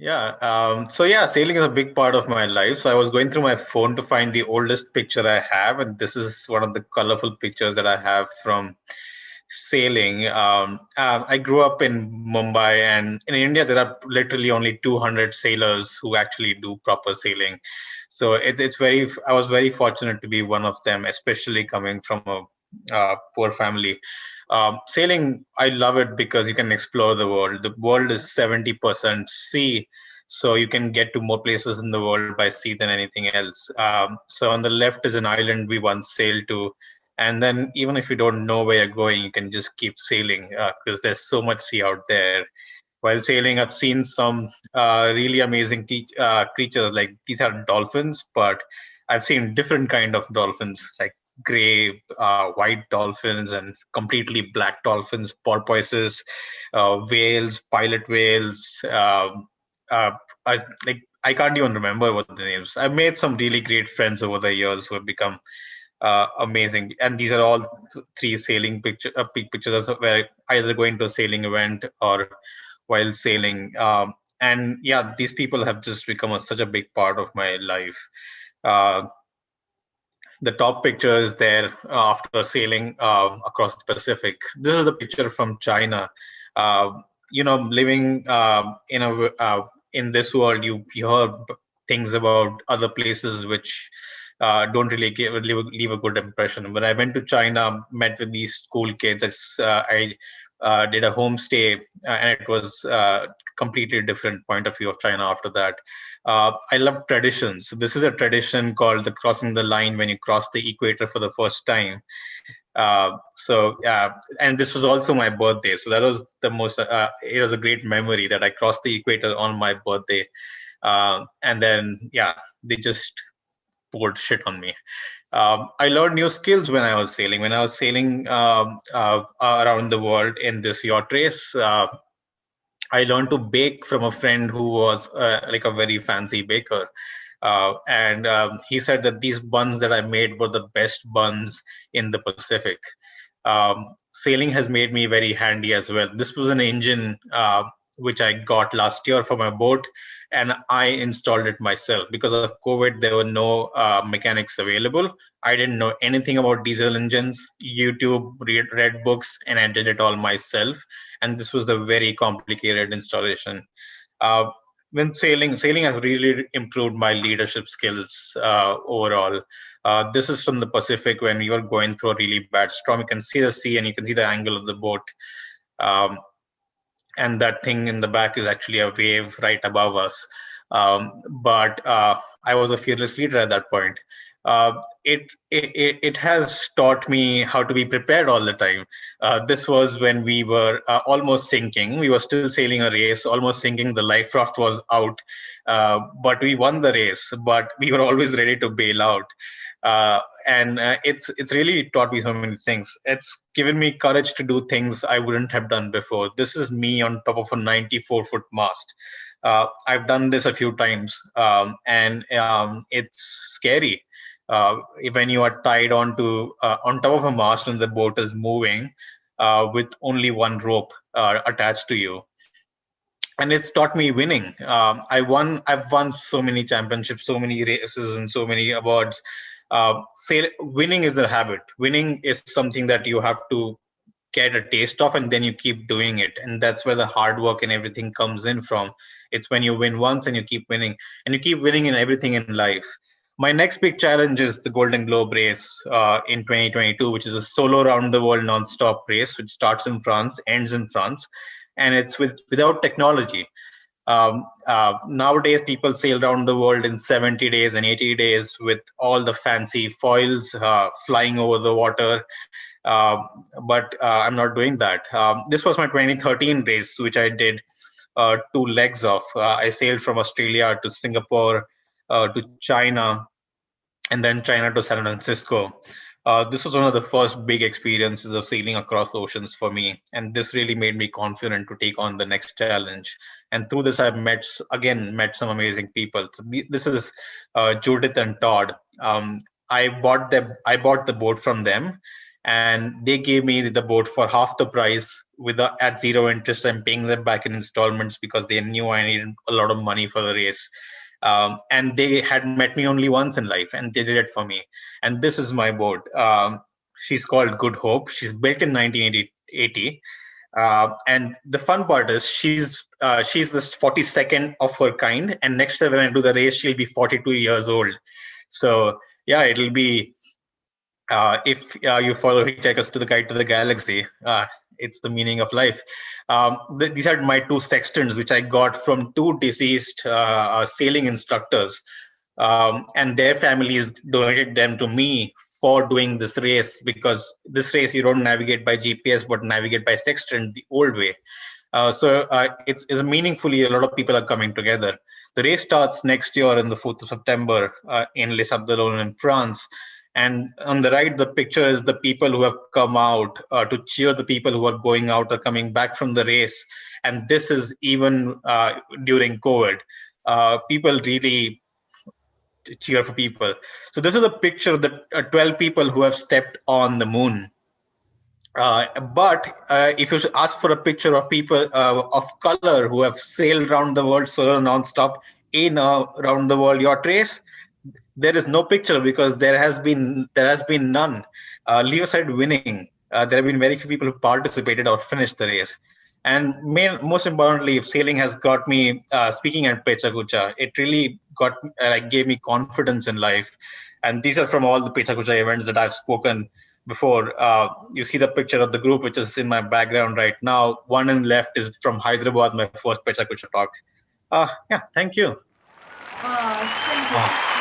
Sailing is a big part of my life. So I was going through my phone to find the oldest picture I have, and this is one of the colorful pictures that I have from sailing. I grew up in Mumbai, and in India there are literally only 200 sailors who actually do proper sailing. So it's very. I was very fortunate to be one of them, especially coming from a poor family. Sailing, I love it because you can explore the world. The world is 70% sea, so you can get to more places in the world by sea than anything else. So on the left is an island we once sailed to, and then even if you don't know where you're going, you can just keep sailing because there's so much sea out there. While sailing, I've seen some really amazing creatures. Like these are dolphins, but I've seen different kind of dolphins, like gray, white dolphins, and completely black dolphins, porpoises, whales, pilot whales. Uh, I can't even remember what the names. I've made some really great friends over the years who have become amazing. And these are all three sailing pictures where either going to a sailing event or while sailing. And yeah, these people have just become such a big part of my life. Uh, the top picture is there after sailing across the Pacific. This is a picture from China. Uh, living in this world, you hear things about other places which don't really leave a good impression. When I went to China, met with these school kids, I did a homestay, and it was completely different point of view of China after that. I love traditions. This is a tradition called the crossing the line when you cross the equator for the first time. And this was also my birthday. So that was it was a great memory that I crossed the equator on my birthday. And then, yeah, they just poured shit on me. I learned new skills when I was sailing. When I was sailing around the world in this yacht race, I learned to bake from a friend who was like a very fancy baker. And he said that these buns that I made were the best buns in the Pacific. Sailing has made me very handy as well. This was an engine which I got last year for my boat, and I installed it myself. Because of COVID, there were no mechanics available. I didn't know anything about diesel engines. YouTube, read books, and I did it all myself. And this was the very complicated installation. Uh, when sailing has really improved my leadership skills overall. This is from the Pacific when we were going through a really bad storm. You can see the sea and you can see the angle of the boat. Um, and that thing in the back is actually a wave right above us. But I was a fearless leader at that point. It has taught me how to be prepared all the time. This was when we were almost sinking. We were still sailing a race, almost sinking. The life raft was out, but we won the race. But we were always ready to bail out. It's really taught me so many things. It's given me courage to do things I wouldn't have done before. This is me on top of a 94-foot mast. I've done this a few times, and it's scary. When you are tied on top of a mast and the boat is moving with only one rope attached to you. And it's taught me winning. I've won so many championships, so many races, and so many awards. Winning is a habit. Winning is something that you have to get a taste of, and then you keep doing it. And that's where the hard work and everything comes in from. It's when you win once and you keep winning, and you keep winning in everything in life. My next big challenge is the Golden Globe race in 2022, which is a solo round the world non-stop race, which starts in France, ends in France, and it's without technology. Nowadays, people sail around the world in 70 days and 80 days with all the fancy foils flying over the water. Uh, but I'm not doing that. This was my 2013 race, which I did two legs of. I sailed from Australia to Singapore to China, and then China to San Francisco. This was one of the first big experiences of sailing across oceans for me, and this really made me confident to take on the next challenge. And through this, I've met some amazing people. So this is Judith and Todd. I bought the boat from them, and they gave me the boat for half the price at zero interest. I'm paying them back in installments because they knew I needed a lot of money for the race. And they had met me only once in life, and they did it for me. And this is my boat. She's called Good Hope. She's built in 1980. And the fun part is she's the 42nd of her kind, and next year when I do the race, she'll be 42 years old. So yeah, it'll be if you follow Hitchhiker's to the Guide to the Galaxy, it's the meaning of life. These are my two sextants, which I got from two deceased sailing instructors. And their families donated them to me for doing this race, because this race you don't navigate by GPS but navigate by sextant the old way. It's meaningfully, a lot of people are coming together. The race starts next year on the 4th of September in Les Abdelons in France. And on the right, the picture is the people who have come out to cheer the people who are going out or coming back from the race. And this is even during COVID. People really cheer for people. So this is a picture of the 12 people who have stepped on the moon. But if you ask for a picture of people of color who have sailed around the world solo nonstop in around the world yacht race, there is no picture, because there has been none. Leave aside winning, there have been very few people who participated or finished the race. And most importantly, if sailing has got me speaking at PechaKucha, it really gave me confidence in life. And these are from all the PechaKucha events that I've spoken before. You see the picture of the group, which is in my background right now. One in left is from Hyderabad, my first PechaKucha talk. Yeah, thank you. Thank you.